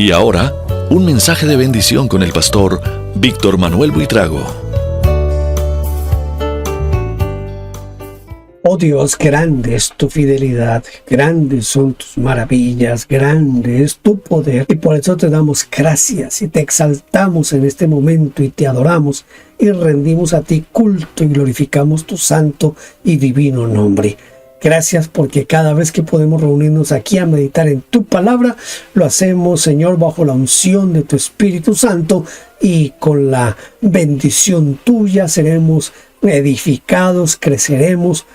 Y ahora, un mensaje de bendición con el pastor Víctor Manuel Buitrago. Oh Dios, grande es tu fidelidad, grandes son tus maravillas, grande es tu poder. Y por eso te damos gracias y te exaltamos en este momento y te adoramos y rendimos a ti culto y glorificamos tu santo y divino nombre. Gracias porque cada vez que podemos reunirnos aquí a meditar en tu palabra, lo hacemos, Señor, bajo la unción de tu Espíritu Santo y con la bendición tuya seremos edificados, creceremos,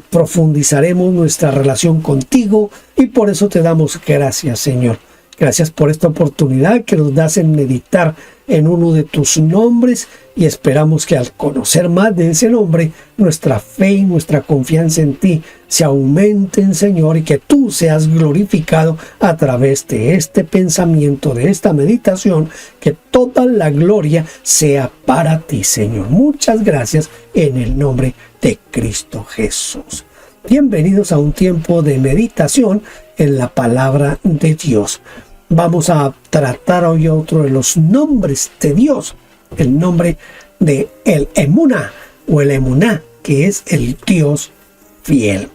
profundizaremos nuestra relación contigo y por eso te damos gracias, Señor. Gracias por esta oportunidad que nos das en meditar en uno de tus nombres y esperamos que al conocer más de ese nombre, nuestra fe y nuestra confianza en ti se aumenten, Señor, y que tú seas glorificado a través de este pensamiento, de esta meditación, que toda la gloria sea para ti, Señor. Muchas gracias en el nombre de Cristo Jesús. Bienvenidos a un tiempo de meditación en la palabra de Dios. Vamos a tratar hoy otro de los nombres de Dios, el nombre de el Emuná o el Emuná, que es el Dios fiel.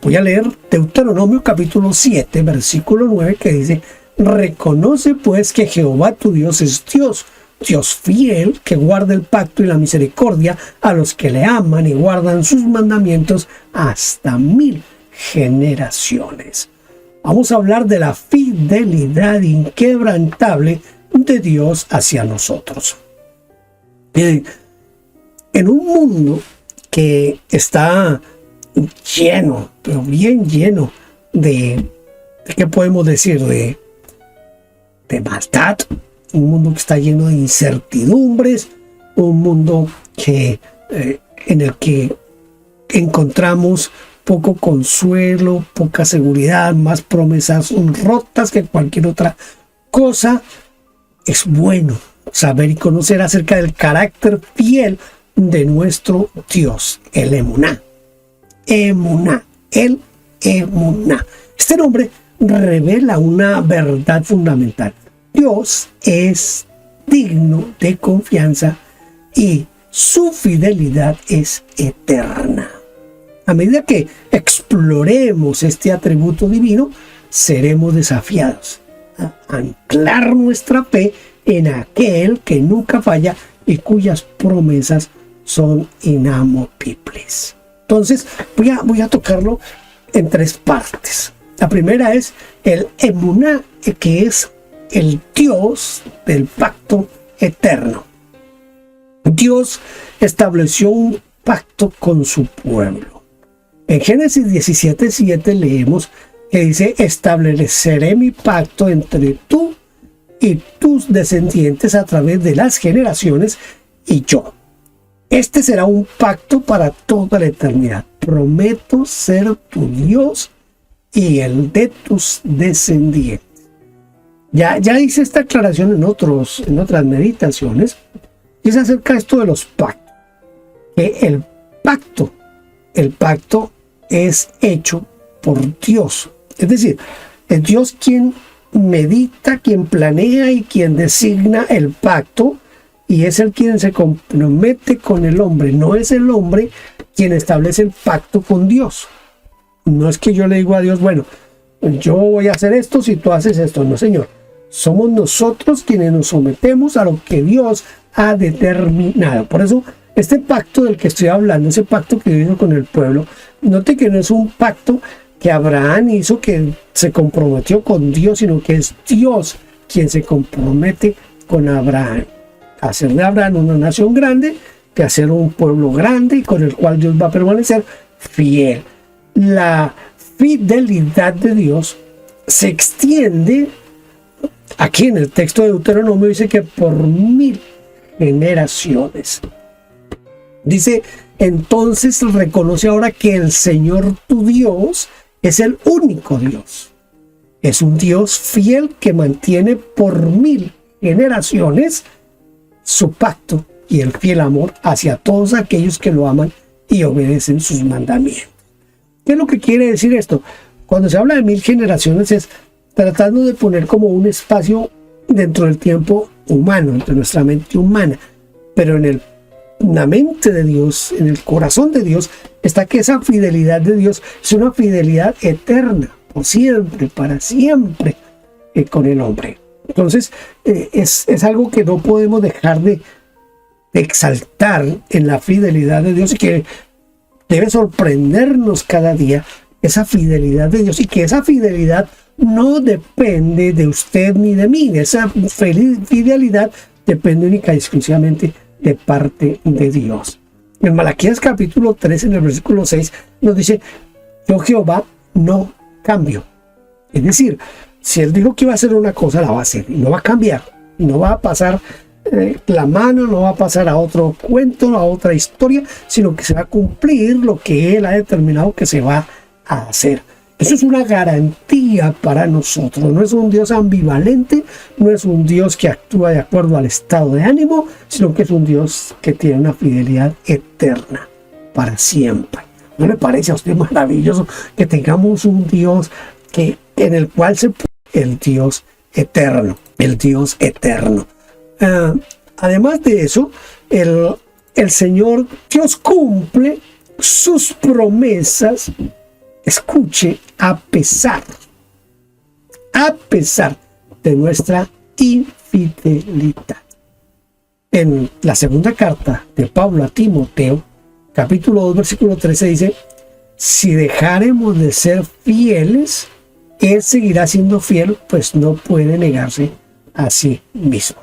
Voy a leer Deuteronomio capítulo 7, versículo 9, que dice: reconoce pues que Jehová tu Dios es Dios, Dios fiel, que guarda el pacto y la misericordia a los que le aman y guardan sus mandamientos hasta 1000 generaciones. Vamos a hablar de la fidelidad inquebrantable de Dios hacia nosotros. En un mundo que está lleno, pero bien lleno de ¿qué podemos decir? De maldad, un mundo que está lleno de incertidumbres, un mundo en el que encontramos poco consuelo, poca seguridad, más promesas rotas que cualquier otra cosa. Es bueno saber y conocer acerca del carácter fiel de nuestro Dios, el Emuná. Emuná, el Emuná. Este nombre revela una verdad fundamental. Dios es digno de confianza y su fidelidad es eterna. A medida que exploremos este atributo divino, seremos desafiados a anclar nuestra fe en aquel que nunca falla y cuyas promesas son inamovibles. Entonces, voy a tocarlo en tres partes. La primera es el Emuná, que es el Dios del pacto eterno. Dios estableció un pacto con su pueblo. En Génesis 17:7 leemos que dice: estableceré mi pacto entre tú y tus descendientes a través de las generaciones y yo. Este será un pacto para toda la eternidad. Prometo ser tu Dios y el de tus descendientes. Ya hice esta aclaración en otras meditaciones. Y es acerca de esto de los pactos. Que el pacto es hecho por Dios. Es decir, es Dios quien medita, quien planea y quien designa el pacto, y es el quien se compromete con el hombre. No es el hombre quien establece el pacto con Dios. No es que yo le digo a Dios: bueno, yo voy a hacer esto si tú haces esto. No, Señor. Somos nosotros quienes nos sometemos a lo que Dios ha determinado. Por eso, este pacto del que estoy hablando, ese pacto que hizo con el pueblo, note que no es un pacto que Abraham hizo, que se comprometió con Dios, sino que es Dios quien se compromete con Abraham. Hacer de Abraham una nación grande, que hacer un pueblo grande y con el cual Dios va a permanecer fiel. La fidelidad de Dios se extiende, aquí en el texto de Deuteronomio dice que por 1000 generaciones. Dice: entonces reconoce ahora que el Señor tu Dios es el único Dios. Es un Dios fiel que mantiene por 1000 generaciones su pacto y el fiel amor hacia todos aquellos que lo aman y obedecen sus mandamientos. ¿Qué es lo que quiere decir esto? Cuando se habla de 1000 generaciones es tratando de poner como un espacio dentro del tiempo humano, entre nuestra mente humana, pero en la mente de Dios, en el corazón de Dios, está que esa fidelidad de Dios es una fidelidad eterna, por siempre, para siempre, con el hombre. Entonces, es algo que no podemos dejar de exaltar en la fidelidad de Dios, y que debe sorprendernos cada día esa fidelidad de Dios, y que esa fidelidad no depende de usted ni de mí. Esa fidelidad depende única y exclusivamente de parte de Dios. En Malaquías capítulo 3, en el versículo 6, nos dice: yo Jehová no cambio. Es decir, si Él dijo que iba a hacer una cosa, la va a hacer, y no va a cambiar, y no va a pasar la mano, no va a pasar a otro cuento, a otra historia, sino que se va a cumplir lo que Él ha determinado que se va a hacer. Eso es una garantía para nosotros. No es un Dios ambivalente, no es un Dios que actúa de acuerdo al estado de ánimo, sino que es un Dios que tiene una fidelidad eterna para siempre. ¿No le parece a usted maravilloso que tengamos un Dios en el cual el Dios eterno, el Dios eterno? Además de eso, el Señor Dios cumple sus promesas, escuche, a pesar de nuestra infidelidad. En la segunda carta de Pablo a Timoteo, capítulo 2, versículo 13, dice: si dejaremos de ser fieles, Él seguirá siendo fiel, pues no puede negarse a sí mismo.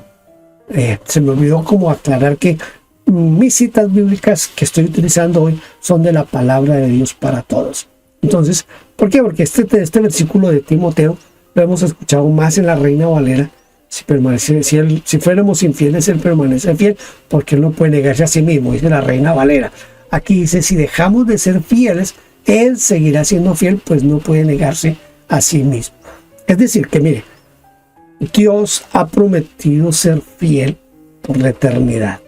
Se me olvidó como aclarar que mis citas bíblicas que estoy utilizando hoy son de la palabra de Dios para todos. Entonces, ¿por qué? Porque este versículo de Timoteo lo hemos escuchado más en la Reina Valera. Si fuéramos infieles, Él permanece fiel, porque Él no puede negarse a sí mismo, dice la Reina Valera. Aquí dice: si dejamos de ser fieles, Él seguirá siendo fiel, pues no puede negarse a sí mismo. Es decir, que mire, Dios ha prometido ser fiel por la eternidad,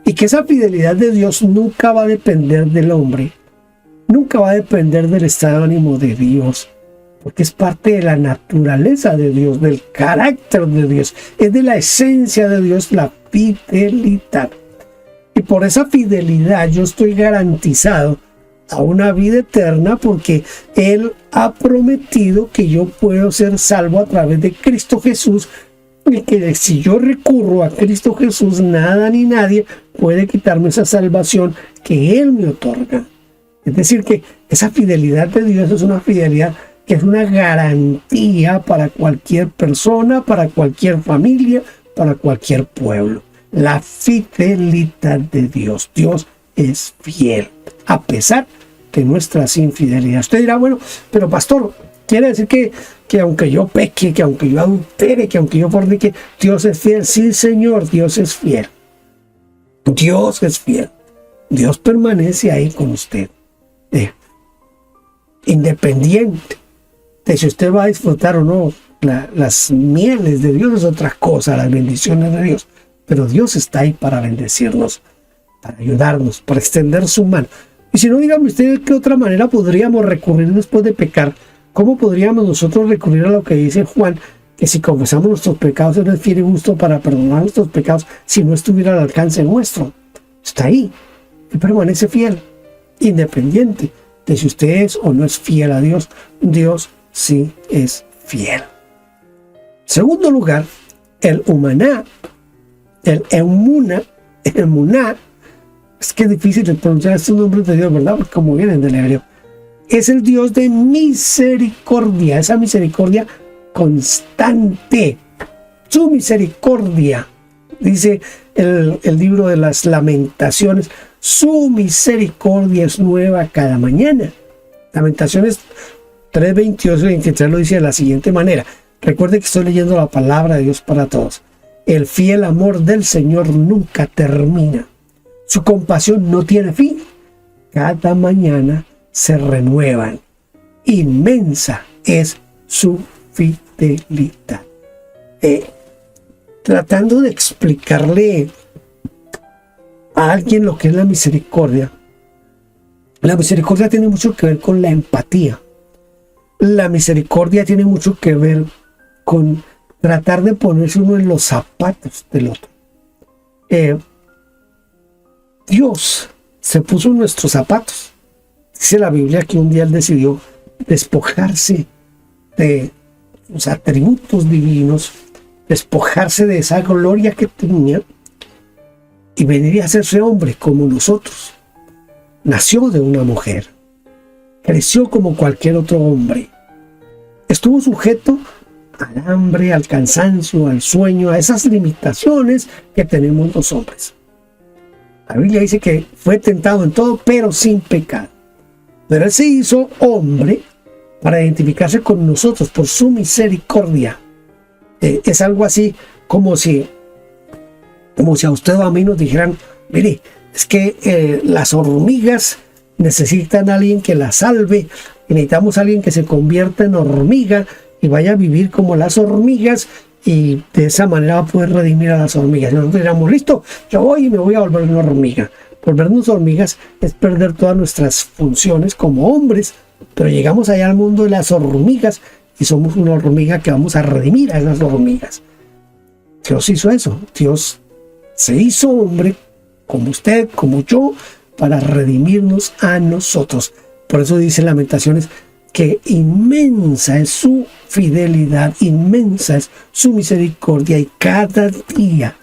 y que esa fidelidad de Dios nunca va a depender del hombre, nunca va a depender del estado de ánimo de Dios, porque es parte de la naturaleza de Dios, del carácter de Dios, es de la esencia de Dios, la fidelidad. Y por esa fidelidad yo estoy garantizado a una vida eterna, porque Él ha prometido que yo puedo ser salvo a través de Cristo Jesús, y que si yo recurro a Cristo Jesús, nada ni nadie puede quitarme esa salvación que Él me otorga. Es decir, que esa fidelidad de Dios es una fidelidad que es una garantía para cualquier persona, para cualquier familia, para cualquier pueblo. La fidelidad de Dios. Dios es fiel, a pesar de nuestras infidelidades. Usted dirá: bueno, pero pastor, ¿quiere decir que aunque yo peque, que aunque yo adultere, que aunque yo fornique, Dios es fiel? Sí, Señor, Dios es fiel. Dios es fiel. Dios permanece ahí con usted. Independiente de si usted va a disfrutar o no las mieles de Dios, es otra cosa, las bendiciones de Dios. Pero Dios está ahí para bendecirnos, para ayudarnos, para extender su mano. Y si no, dígame usted qué otra manera podríamos recurrir después de pecar. ¿Cómo podríamos nosotros recurrir a lo que dice Juan? Que si confesamos nuestros pecados, Él es fiel y justo para perdonar nuestros pecados, si no estuviera al alcance nuestro. Está ahí. Él permanece fiel, independiente de si usted es o no es fiel a Dios. Dios sí es fiel. Segundo lugar, el humaná, el emuná. Es que es difícil de pronunciar estos nombres de Dios, ¿verdad? Porque como vienen del hebreo. Es el Dios de misericordia, esa misericordia constante. Su misericordia, dice el libro de las Lamentaciones, su misericordia es nueva cada mañana. Lamentaciones 3, 22 y 23 lo dice de la siguiente manera. Recuerde que estoy leyendo la palabra de Dios para todos. El fiel amor del Señor nunca termina. Su compasión no tiene fin. Cada mañana se renuevan. Inmensa es su fidelidad. Tratando de explicarle a alguien lo que es la misericordia. La misericordia tiene mucho que ver con la empatía. La misericordia tiene mucho que ver con tratar de ponerse uno en los zapatos del otro. Dios se puso en nuestros zapatos. Dice la Biblia que un día Él decidió despojarse de sus atributos divinos, despojarse de esa gloria que tenía y venir a hacerse hombre como nosotros. Nació de una mujer, creció como cualquier otro hombre, estuvo sujeto al hambre, al cansancio, al sueño, a esas limitaciones que tenemos los hombres. La Biblia dice que fue tentado en todo, pero sin pecado. Pero Él se hizo hombre para identificarse con nosotros por su misericordia. Es algo así como si a usted o a mí nos dijeran: mire, es que las hormigas necesitan a alguien que las salve, y necesitamos a alguien que se convierta en hormiga y vaya a vivir como las hormigas, y de esa manera va a poder redimir a las hormigas. Y nosotros diríamos: listo, yo voy y me voy a volver una hormiga. Volvernos hormigas es perder todas nuestras funciones como hombres, pero llegamos allá al mundo de las hormigas y somos una hormiga que vamos a redimir a esas hormigas. Dios hizo eso. Dios se hizo hombre, como usted, como yo, para redimirnos a nosotros. Por eso dice Lamentaciones que inmensa es su fidelidad, inmensa es su misericordia, y cada día,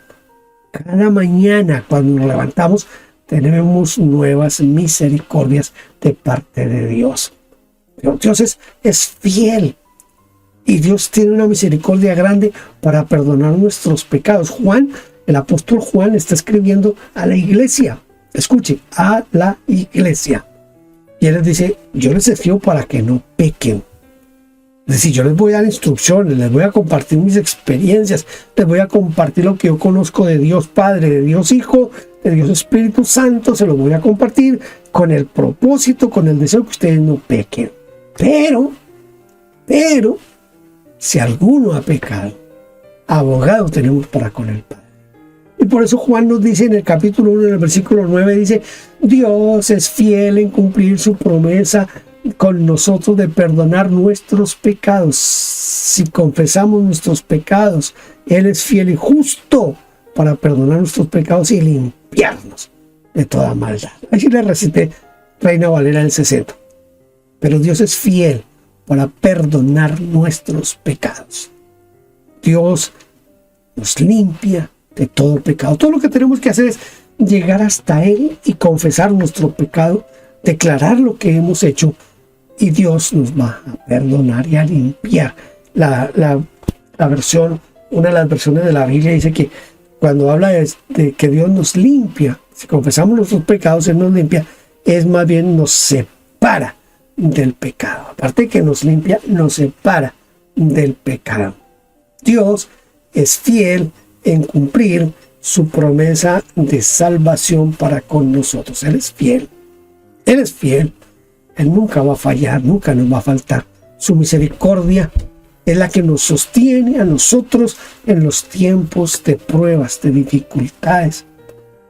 cada mañana cuando nos levantamos, tenemos nuevas misericordias de parte de Dios. Dios es fiel, y Dios tiene una misericordia grande para perdonar nuestros pecados. El apóstol Juan está escribiendo a la iglesia. Escuche, a la iglesia. Y él les dice: yo les escribo para que no pequen. Es decir, yo les voy a dar instrucciones, les voy a compartir mis experiencias, les voy a compartir lo que yo conozco de Dios Padre, de Dios Hijo, de Dios Espíritu Santo. Se lo voy a compartir con el propósito, con el deseo que ustedes no pequen. Pero, si alguno ha pecado, abogado tenemos para con el Padre. Y por eso Juan nos dice en el capítulo 1, en el versículo 9, dice: Dios es fiel en cumplir su promesa con nosotros de perdonar nuestros pecados. Si confesamos nuestros pecados, Él es fiel y justo para perdonar nuestros pecados y limpiarnos de toda maldad. Así le recité Reina Valera del 60. Pero Dios es fiel para perdonar nuestros pecados. Dios nos limpia de todo pecado. Todo lo que tenemos que hacer es llegar hasta Él y confesar nuestro pecado, declarar lo que hemos hecho, y Dios nos va a perdonar y a limpiar. Una de las versiones de la Biblia dice que cuando habla de que Dios nos limpia, si confesamos nuestros pecados, Él nos limpia, es más bien nos separa del pecado. Aparte de que nos limpia, nos separa del pecado. Dios es fiel en cumplir su promesa de salvación para con nosotros. Él es fiel. Él es fiel. Él nunca va a fallar, nunca nos va a faltar. Su misericordia es la que nos sostiene a nosotros en los tiempos de pruebas, de dificultades.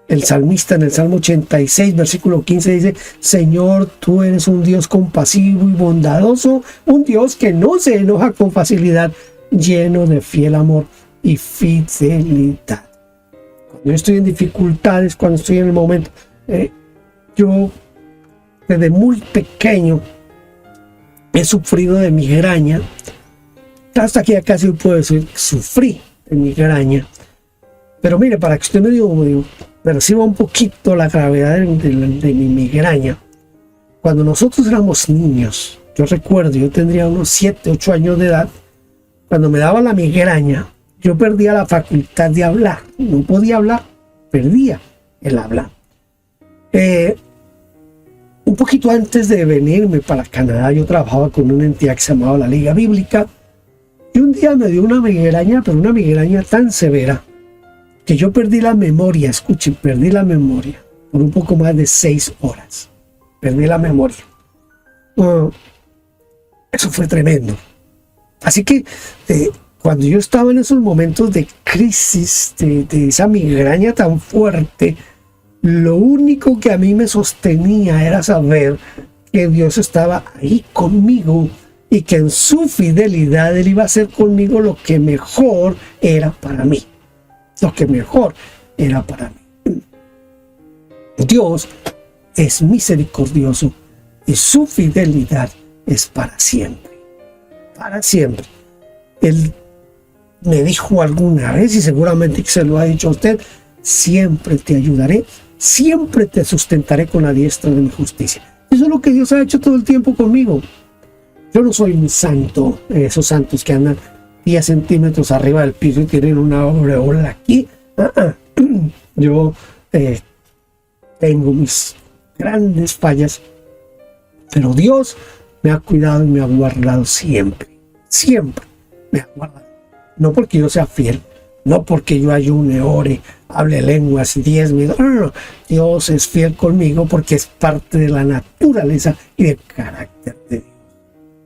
El salmista en el Salmo 86, versículo 15 dice: Señor, tú eres un Dios compasivo y bondadoso, un Dios que no se enoja con facilidad, lleno de fiel amor y fidelidad. Cuando yo estoy en dificultades, cuando estoy en el momento, yo desde muy pequeño he sufrido de migraña. Hasta que ya casi puedo decir, sufrí de migraña. Pero mire, para que usted me perciba un poquito la gravedad de mi migraña, cuando nosotros éramos niños, yo recuerdo, yo tendría unos 7, 8 años de edad, cuando me daba la migraña, yo perdía la facultad de hablar. No podía hablar, perdía el hablar. Un poquito antes de venirme para Canadá, yo trabajaba con una entidad que se llamaba la Liga Bíblica, y un día me dio una migraña, pero una migraña tan severa que yo perdí la memoria. Escuchen, perdí la memoria por un poco más de 6 horas. Perdí la memoria. Eso fue tremendo. Así que cuando yo estaba en esos momentos de crisis, de esa migraña tan fuerte, lo único que a mí me sostenía era saber que Dios estaba ahí conmigo y que en su fidelidad Él iba a hacer conmigo lo que mejor era para mí. Lo que mejor era para mí. Dios es misericordioso y su fidelidad es para siempre. Para siempre. Él me dijo alguna vez, y seguramente que se lo ha dicho a usted, siempre te ayudaré, siempre te sustentaré con la diestra de mi justicia. Eso es lo que Dios ha hecho todo el tiempo conmigo. Yo no soy un santo, esos santos que andan 10 centímetros arriba del piso y tienen una aureola aquí. Yo tengo mis grandes fallas, pero Dios me ha cuidado y me ha guardado siempre. Siempre me ha guardado. No porque yo sea fiel, no porque yo ayune, ore, hable lenguas y diezme. No. Dios es fiel conmigo porque es parte de la naturaleza y del carácter de Dios.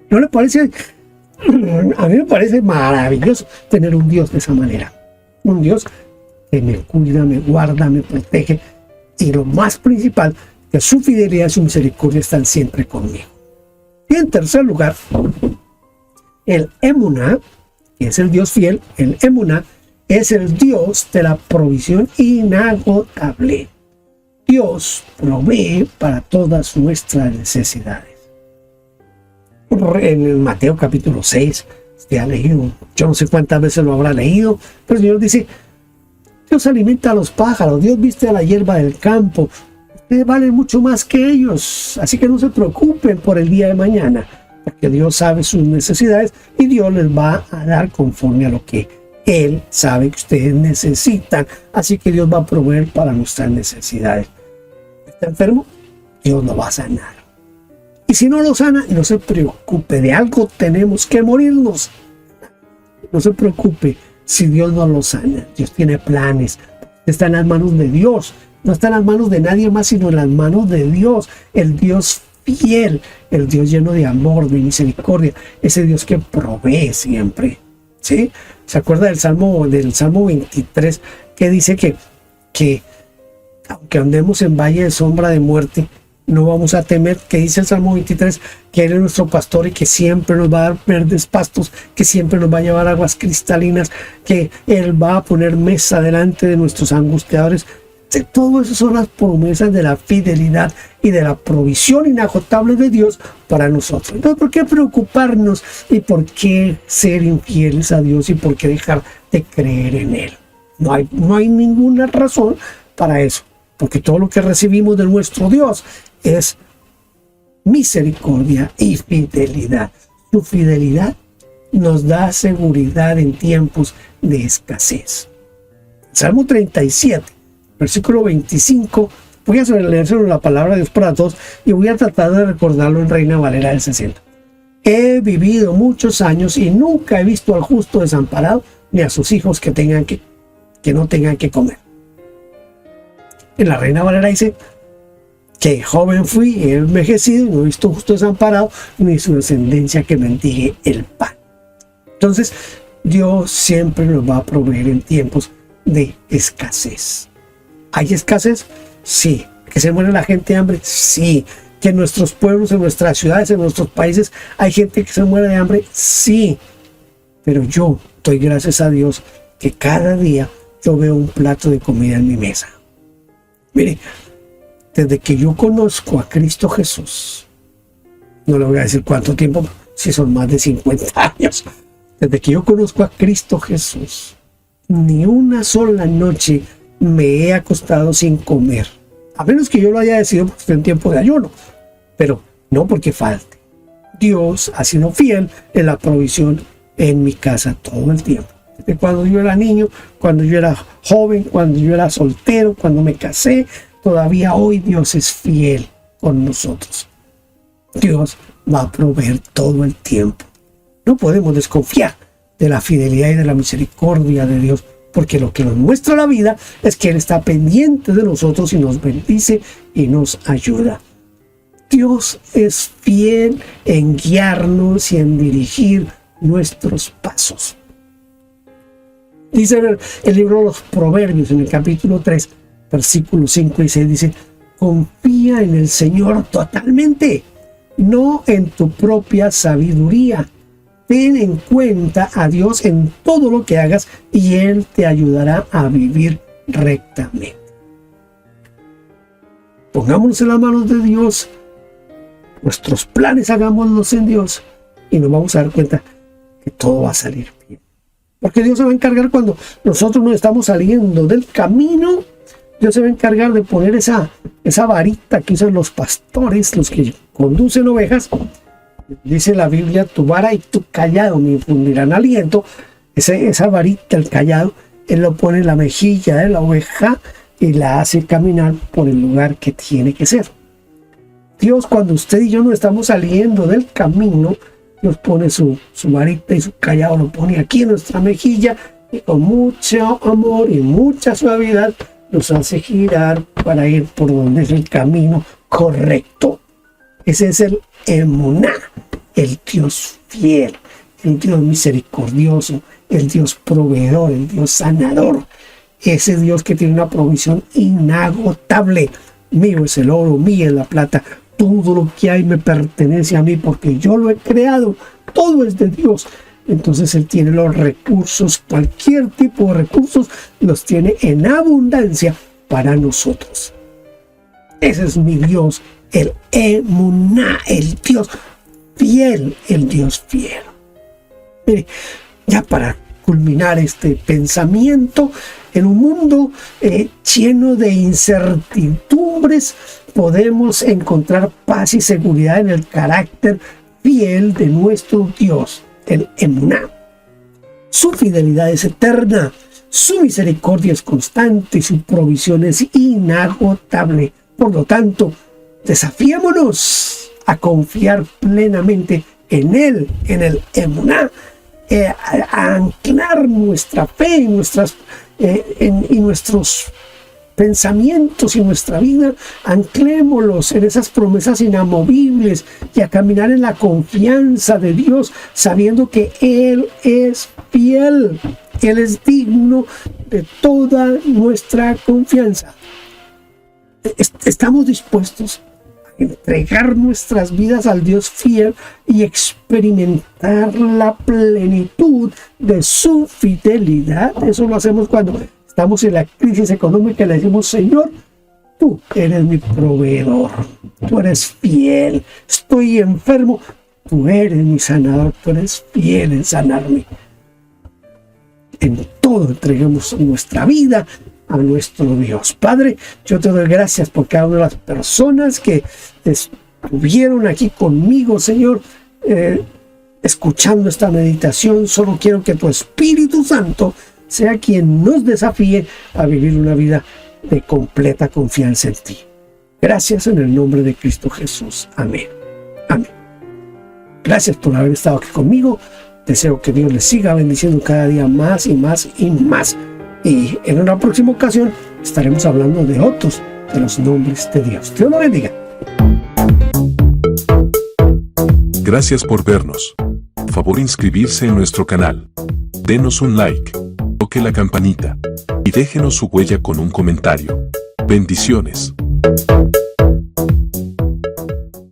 ¿No le parece? A mí me parece maravilloso tener un Dios de esa manera. Un Dios que me cuida, me guarda, me protege. Y lo más principal, que su fidelidad y su misericordia están siempre conmigo. Y en tercer lugar, el Emuná, que es el Dios fiel, el Emuná, es el Dios de la provisión inagotable. Dios provee para todas nuestras necesidades. En el Mateo capítulo 6, usted ha leído, yo no sé cuántas veces lo habrá leído, pero el Señor dice, Dios alimenta a los pájaros, Dios viste a la hierba del campo, ustedes valen mucho más que ellos, así que no se preocupen por el día de mañana, porque Dios sabe sus necesidades y Dios les va a dar conforme a lo que Él sabe que ustedes necesitan, así que Dios va a proveer para nuestras necesidades. ¿Está enfermo? Dios lo va a sanar. Y si no lo sana, no se preocupe, de algo tenemos que morirnos. No se preocupe si Dios no lo sana. Dios tiene planes. Está en las manos de Dios. No está en las manos de nadie más, sino en las manos de Dios. El Dios fiel, el Dios lleno de amor, de misericordia. Ese Dios que provee siempre. ¿Sí? ¿Se acuerda del Salmo 23 que dice que aunque andemos en valle de sombra de muerte, no vamos a temer, que dice el Salmo 23, que Él es nuestro pastor y que siempre nos va a dar verdes pastos, que siempre nos va a llevar aguas cristalinas, que Él va a poner mesa delante de nuestros angustiadores? Todo eso son las promesas de la fidelidad y de la provisión inagotable de Dios para nosotros. Entonces, ¿por qué preocuparnos y por qué ser infieles a Dios y por qué dejar de creer en Él? No hay ninguna razón para eso, porque todo lo que recibimos de nuestro Dios es misericordia y fidelidad. Su fidelidad nos da seguridad en tiempos de escasez. Salmo 37, versículo 25. Voy a leérselo la palabra de Dios para todos y voy a tratar de recordarlo en Reina Valera del 60. He vivido muchos años y nunca he visto al justo desamparado, ni a sus hijos que no tengan que comer. En la Reina Valera dice que joven fui, he envejecido y no he visto justo desamparado, ni su descendencia que mendigue el pan. Entonces, Dios siempre nos va a proveer en tiempos de escasez. ¿Hay escasez? Sí. ¿Que se muere la gente de hambre? Sí. ¿Que en nuestros pueblos, en nuestras ciudades, en nuestros países hay gente que se muere de hambre? Sí. Pero yo doy gracias a Dios que cada día yo veo un plato de comida en mi mesa. Mire, desde que yo conozco a Cristo Jesús, no le voy a decir cuánto tiempo, si son más de 50 años, desde que yo conozco a Cristo Jesús, ni una sola noche me he acostado sin comer, a menos que yo lo haya decidido porque estoy en tiempo de ayuno, pero no porque falte. Dios ha sido fiel en la provisión en mi casa todo el tiempo. Desde cuando yo era niño, cuando yo era joven, cuando yo era soltero, cuando me casé, todavía hoy Dios es fiel con nosotros. Dios va a proveer todo el tiempo. No podemos desconfiar de la fidelidad y de la misericordia de Dios, porque lo que nos muestra la vida es que Él está pendiente de nosotros y nos bendice y nos ayuda. Dios es fiel en guiarnos y en dirigir nuestros pasos. Dice el libro de los Proverbios en el capítulo 3, versículos 5 y 6, dice: confía en el Señor totalmente no en tu propia sabiduría. Ten en cuenta a Dios en todo lo que hagas y Él te ayudará a vivir rectamente. Pongámonos en las manos de Dios, nuestros planes hagámoslos en Dios y nos vamos a dar cuenta que todo va a salir bien. Porque Dios se va a encargar cuando nosotros nos estamos saliendo del camino. Dios se va a encargar de poner esa varita que usan los pastores, los que conducen ovejas. Dice la Biblia, tu vara y tu callado me infundirán aliento. Esa varita, el callado, Él lo pone en la mejilla de la oveja y la hace caminar por el lugar que tiene que ser. Dios, cuando usted y yo nos estamos saliendo del camino, Dios pone su varita y su callado, lo pone aquí en nuestra mejilla y con mucho amor y mucha suavidad nos hace girar para ir por donde es el camino correcto. Ese es el Emuná, el Dios fiel, el Dios misericordioso, el Dios proveedor, el Dios sanador. Ese Dios que tiene una provisión inagotable. Mío es el oro, mía es la plata. Todo lo que hay me pertenece a mí porque yo lo he creado. Todo es de Dios. Entonces Él tiene los recursos, cualquier tipo de recursos, los tiene en abundancia para nosotros. Ese es mi Dios, el Emuná, el Dios fiel, el Dios fiel. Mire, ya para culminar este pensamiento, en un mundo lleno de incertidumbres, podemos encontrar paz y seguridad en el carácter fiel de nuestro Dios, el Emuná. Su fidelidad es eterna, su misericordia es constante y su provisión es inagotable. Por lo tanto, desafiémonos a confiar plenamente en Él, en el Emuná, a anclar nuestra fe y nuestros pensamientos y nuestra vida, anclémoslos en esas promesas inamovibles y a caminar en la confianza de Dios, sabiendo que Él es fiel, Él es digno de toda nuestra confianza. Estamos dispuestos a entregar nuestras vidas al Dios fiel y experimentar la plenitud de su fidelidad. Eso lo hacemos cuando estamos en la crisis económica y le decimos: Señor, tú eres mi proveedor, tú eres fiel. Estoy enfermo, tú eres mi sanador, tú eres fiel en sanarme. En todo entreguemos nuestra vida a nuestro Dios. Padre, yo te doy gracias por cada una de las personas que estuvieron aquí conmigo, Señor, escuchando esta meditación. Solo quiero que tu Espíritu Santo sea quien nos desafíe a vivir una vida de completa confianza en ti. Gracias en el nombre de Cristo Jesús. Amén. Amén. Gracias por haber estado aquí conmigo. Deseo que Dios les siga bendiciendo cada día más y más y más. Y en una próxima ocasión estaremos hablando de otros de los nombres de Dios. Dios lo bendiga. Gracias por vernos. Favor inscribirse en nuestro canal. Denos un like, toque la campanita y déjenos su huella con un comentario. Bendiciones.